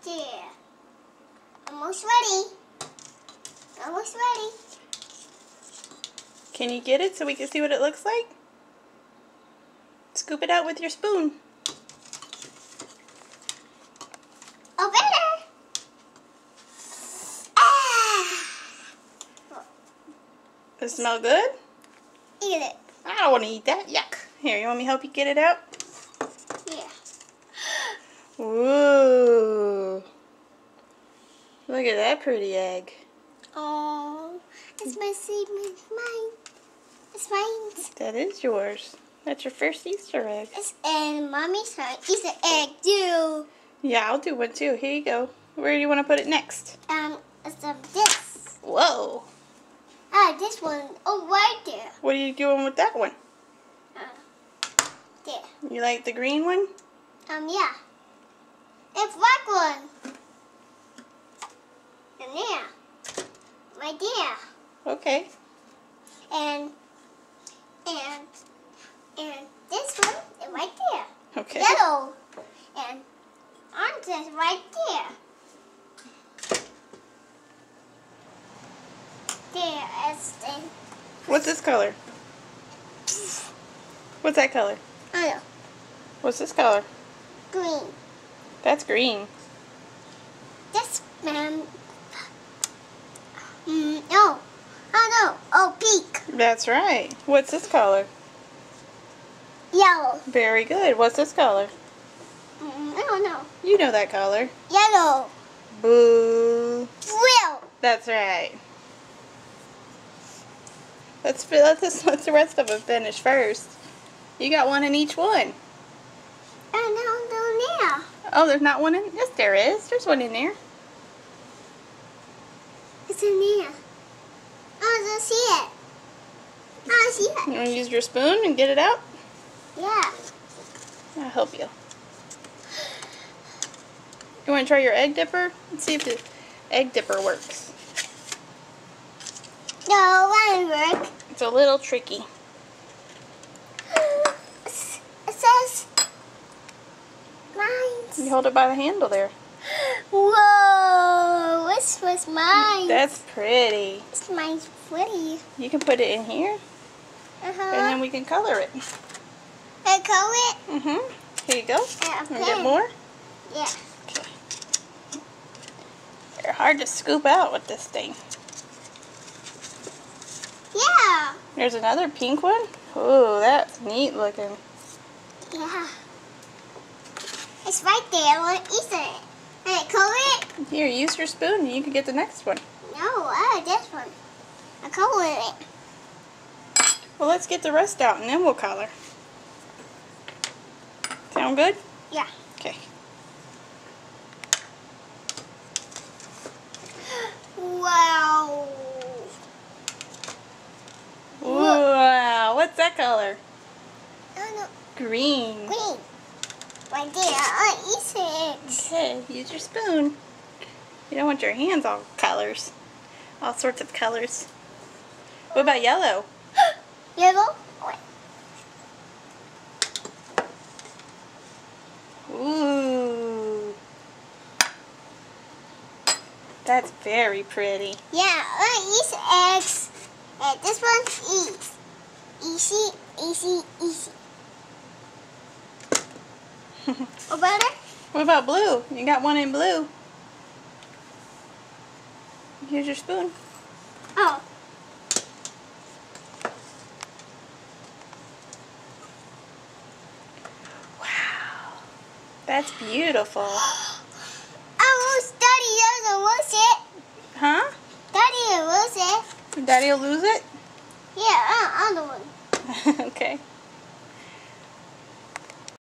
There. Almost ready. Almost ready. Can you get it so we can see what it looks like? Scoop it out with your spoon. Oh, better. Ah. Does it smell good? Eat it. I don't want to eat that. Yuck. Here, you want me to help you get it out? Yeah. Ooh. Look at that pretty egg. Oh, it's my seed. It's mine. It's mine. That is yours. That's your first Easter egg. And Mommy's trying to eat the egg too. Yeah, I'll do one too. Here you go. Where do you want to put it next? It's this. Whoa. This one. Oh, right there. What are you doing with that one? There. You like the green one? Yeah. It's black one. And there. Right there. Okay. And this one is right there. Okay. Yellow. And orange is right there. There is the... What's this color? What's that color? I know. What's this color? Green. That's green. This man... no. Oh, no. Oh, pink. That's right. What's this color? Yellow. Very good. What's this color? I don't know. You know that color. Yellow. Boo. Blue. That's right. Let the rest of them finish first. You got one in each one. Oh, no, there. Oh, there's not one in? Yes, there is. There's one in there. It's in there. Oh, I don't see it. Oh, I see it. You want to use your spoon and get it out? Yeah. I'll help you. You want to try your egg dipper? Let's see if the egg dipper works. No, it won't work. It's a little tricky. It says mine. You hold it by the handle there. Whoa, this was mine. That's pretty. It's mine's pretty. You can put it in here, and then we can color it. I color it? Mm-hmm. Here you go. And Want to get more? Yeah. Okay. They're hard to scoop out with this thing. Yeah. There's another pink one. Ooh, that's neat looking. Yeah. It's right there. I want to eat it. And I color it? Here, use your spoon and you can get the next one. No, I like this one. I color it. Well, let's get the rest out and then we'll color. Sound good? Yeah. Okay. Wow. Wow, what's that color? Oh, no. Green. Green. Right there. I eat it. Okay, use your spoon. You don't want your hands all colors. All sorts of colors. What about yellow? Yellow? Ooh. That's very pretty. Yeah, I eat eggs. And this one eats. Easy, easy, easy. What about it? What about blue? You got one in blue. Here's your spoon. Oh. Wow. That's beautiful. Daddy doesn't lose it. Huh? Daddy will lose it. Daddy will lose it? Yeah, other one. Okay.